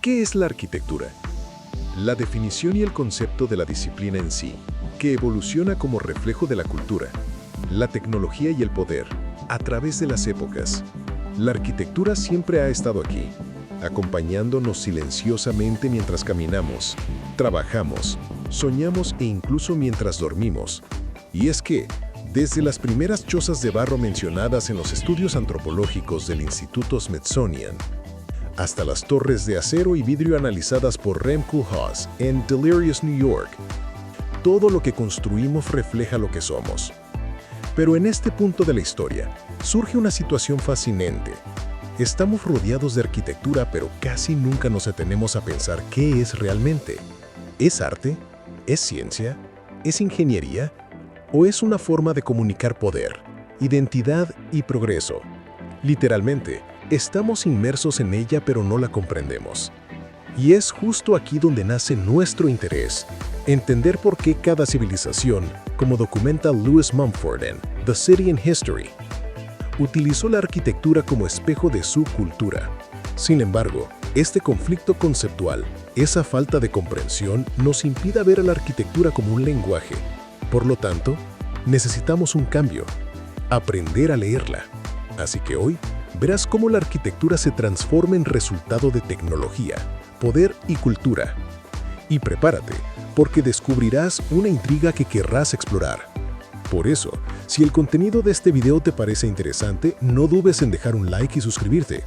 ¿Qué es la arquitectura? La definición y el concepto de la disciplina en sí, que evoluciona como reflejo de la cultura, la tecnología y el poder, a través de las épocas. La arquitectura siempre ha estado aquí, acompañándonos silenciosamente mientras caminamos, trabajamos, soñamos e incluso mientras dormimos. Y es que, desde las primeras chozas de barro mencionadas en los estudios antropológicos del Instituto Smithsonian, hasta las torres de acero y vidrio analizadas por Rem Koolhaas en Delirious, New York, todo lo que construimos refleja lo que somos. Pero en este punto de la historia, surge una situación fascinante. Estamos rodeados de arquitectura, pero casi nunca nos detenemos a pensar qué es realmente. ¿Es arte? ¿Es ciencia? ¿Es ingeniería? ¿O es una forma de comunicar poder, identidad y progreso? Literalmente, estamos inmersos en ella pero no la comprendemos. Y es justo aquí donde nace nuestro interés, entender por qué cada civilización, como documenta Lewis Mumford en The City in History, utilizó la arquitectura como espejo de su cultura. Sin embargo, este conflicto conceptual, esa falta de comprensión, nos impide ver a la arquitectura como un lenguaje. Por lo tanto, necesitamos un cambio, aprender a leerla. Así que hoy, verás cómo la arquitectura se transforma en resultado de tecnología, poder y cultura. Y prepárate, porque descubrirás una intriga que querrás explorar. Por eso, si el contenido de este video te parece interesante, no dudes en dejar un like y suscribirte.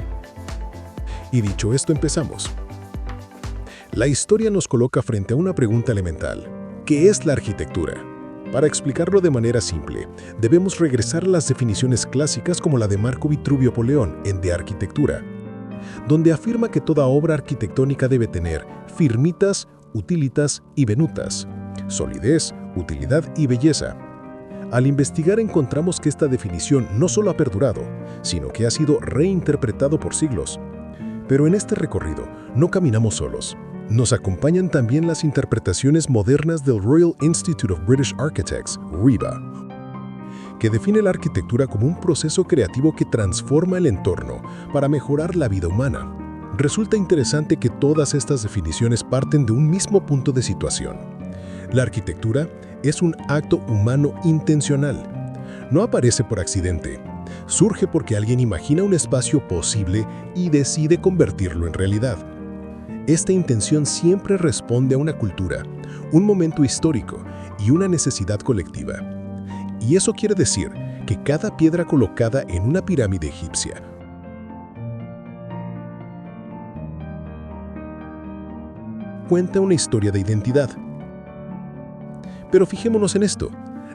Y dicho esto, empezamos. La historia nos coloca frente a una pregunta elemental. ¿Qué es la arquitectura? Para explicarlo de manera simple, debemos regresar a las definiciones clásicas como la de Marco Vitruvio Poleón en De Arquitectura, donde afirma que toda obra arquitectónica debe tener firmitas, utilitas y venutas, solidez, utilidad y belleza. Al investigar encontramos que esta definición no solo ha perdurado, sino que ha sido reinterpretado por siglos. Pero en este recorrido no caminamos solos. Nos acompañan también las interpretaciones modernas del Royal Institute of British Architects, RIBA, que define la arquitectura como un proceso creativo que transforma el entorno para mejorar la vida humana. Resulta interesante que todas estas definiciones parten de un mismo punto de situación. La arquitectura es un acto humano intencional. No aparece por accidente. Surge porque alguien imagina un espacio posible y decide convertirlo en realidad. Esta intención siempre responde a una cultura, un momento histórico y una necesidad colectiva. Y eso quiere decir que cada piedra colocada en una pirámide egipcia cuenta una historia de identidad. Pero fijémonos en esto.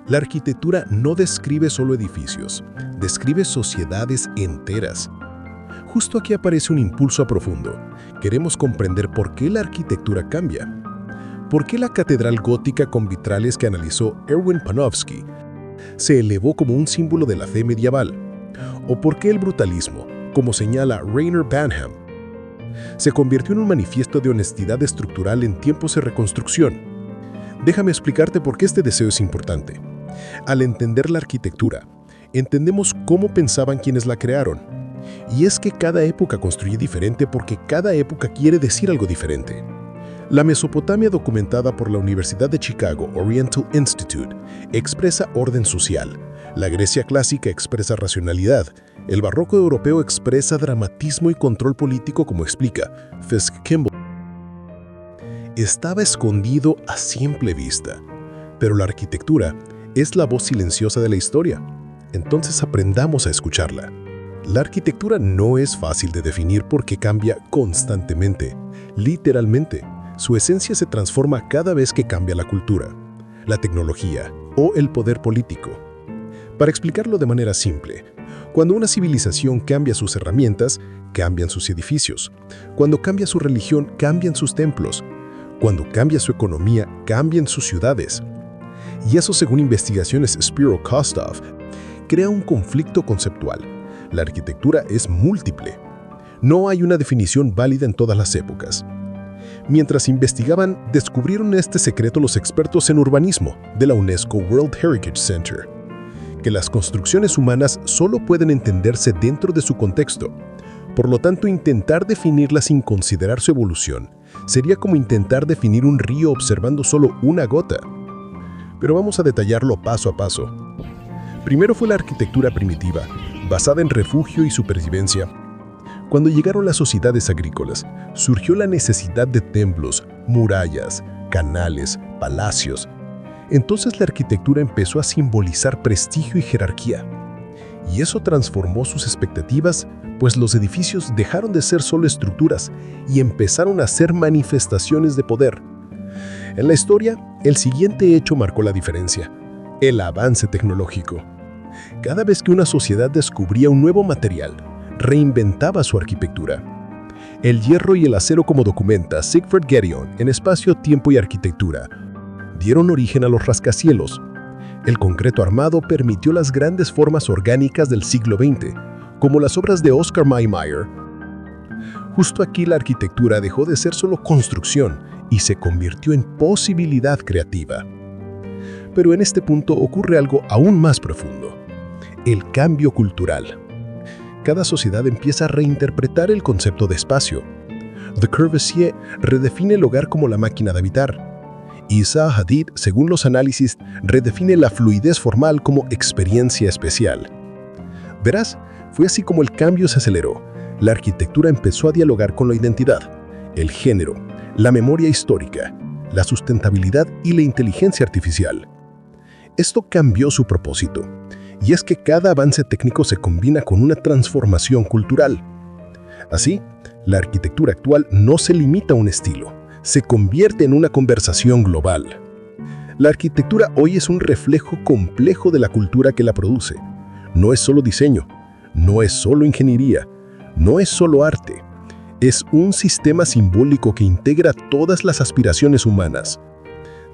La arquitectura no describe solo edificios, describe sociedades enteras. Justo aquí aparece un impulso profundo. Queremos comprender por qué la arquitectura cambia. ¿Por qué la catedral gótica con vitrales que analizó Erwin Panofsky se elevó como un símbolo de la fe medieval? ¿O por qué el brutalismo, como señala Rainer Banham, se convirtió en un manifiesto de honestidad estructural en tiempos de reconstrucción? Déjame explicarte por qué este deseo es importante. Al entender la arquitectura, entendemos cómo pensaban quienes la crearon. Y es que cada época construye diferente porque cada época quiere decir algo diferente. La Mesopotamia, documentada por la Universidad de Chicago Oriental Institute, expresa orden social. La Grecia clásica expresa racionalidad. El barroco europeo expresa dramatismo y control político, como explica Fisk Kimball. Estaba escondido a simple vista, pero la arquitectura es la voz silenciosa de la historia. Entonces aprendamos a escucharla. La arquitectura no es fácil de definir porque cambia constantemente. Literalmente, su esencia se transforma cada vez que cambia la cultura, la tecnología o el poder político. Para explicarlo de manera simple, cuando una civilización cambia sus herramientas, cambian sus edificios. Cuando cambia su religión, cambian sus templos. Cuando cambia su economía, cambian sus ciudades. Y eso, según investigaciones Spiro Kostov, crea un conflicto conceptual. La arquitectura es múltiple. No hay una definición válida en todas las épocas. Mientras investigaban, descubrieron este secreto los expertos en urbanismo de la UNESCO World Heritage Center, que las construcciones humanas solo pueden entenderse dentro de su contexto. Por lo tanto, intentar definirla sin considerar su evolución sería como intentar definir un río observando solo una gota. Pero vamos a detallarlo paso a paso. Primero fue la arquitectura primitiva, basada en refugio y supervivencia. Cuando llegaron las sociedades agrícolas, surgió la necesidad de templos, murallas, canales, palacios. Entonces la arquitectura empezó a simbolizar prestigio y jerarquía. Y eso transformó sus expectativas, pues los edificios dejaron de ser solo estructuras y empezaron a ser manifestaciones de poder. En la historia, el siguiente hecho marcó la diferencia: el avance tecnológico. Cada vez que una sociedad descubría un nuevo material, reinventaba su arquitectura. El hierro y el acero, como documenta Siegfried Giedion en Espacio, Tiempo y Arquitectura, dieron origen a los rascacielos. El concreto armado permitió las grandes formas orgánicas del siglo XX, como las obras de Oscar Niemeyer. Justo aquí la arquitectura dejó de ser solo construcción y se convirtió en posibilidad creativa. Pero en este punto ocurre algo aún más profundo: el cambio cultural. Cada sociedad empieza a reinterpretar el concepto de espacio. Le Corbusier redefine el hogar como la máquina de habitar. Y Zaha Hadid, según los análisis, redefine la fluidez formal como experiencia especial. Verás, fue así como el cambio se aceleró. La arquitectura empezó a dialogar con la identidad, el género, la memoria histórica, la sustentabilidad y la inteligencia artificial. Esto cambió su propósito, y es que cada avance técnico se combina con una transformación cultural. Así, la arquitectura actual no se limita a un estilo, se convierte en una conversación global. La arquitectura hoy es un reflejo complejo de la cultura que la produce. No es solo diseño, no es solo ingeniería, no es solo arte. Es un sistema simbólico que integra todas las aspiraciones humanas.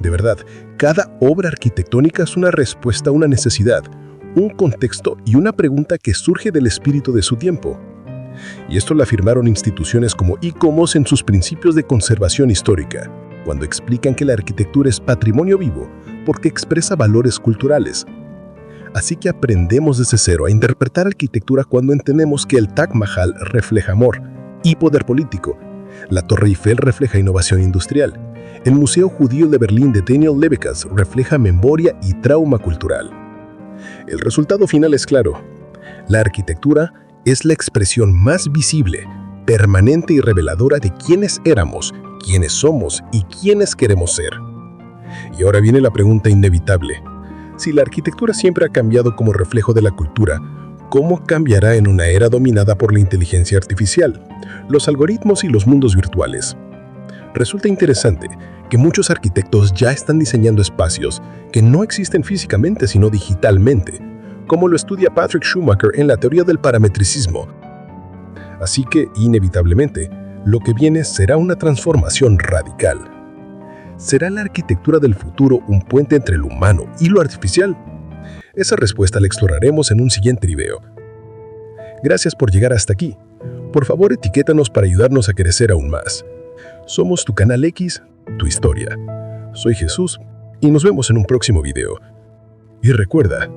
De verdad, cada obra arquitectónica es una respuesta a una necesidad, un contexto y una pregunta que surge del espíritu de su tiempo. Y esto lo afirmaron instituciones como ICOMOS en sus principios de conservación histórica, cuando explican que la arquitectura es patrimonio vivo porque expresa valores culturales. Así que aprendemos desde cero a interpretar arquitectura cuando entendemos que el Taj Mahal refleja amor y poder político, la Torre Eiffel refleja innovación industrial, el Museo Judío de Berlín de Daniel Levikas refleja memoria y trauma cultural. El resultado final es claro: la arquitectura es la expresión más visible, permanente y reveladora de quiénes éramos, quiénes somos y quiénes queremos ser. Y ahora viene la pregunta inevitable: si la arquitectura siempre ha cambiado como reflejo de la cultura, ¿cómo cambiará en una era dominada por la inteligencia artificial, los algoritmos y los mundos virtuales? Resulta interesante que muchos arquitectos ya están diseñando espacios que no existen físicamente sino digitalmente, como lo estudia Patrick Schumacher en la teoría del parametricismo. Así que, inevitablemente, lo que viene será una transformación radical. ¿Será la arquitectura del futuro un puente entre lo humano y lo artificial? Esa respuesta la exploraremos en un siguiente video. Gracias por llegar hasta aquí. Por favor, etiquétanos para ayudarnos a crecer aún más. Somos tu canal X, tu historia. Soy Jesús y nos vemos en un próximo video. Y recuerda,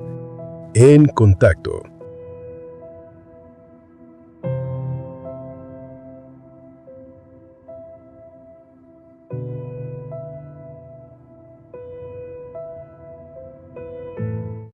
en contacto.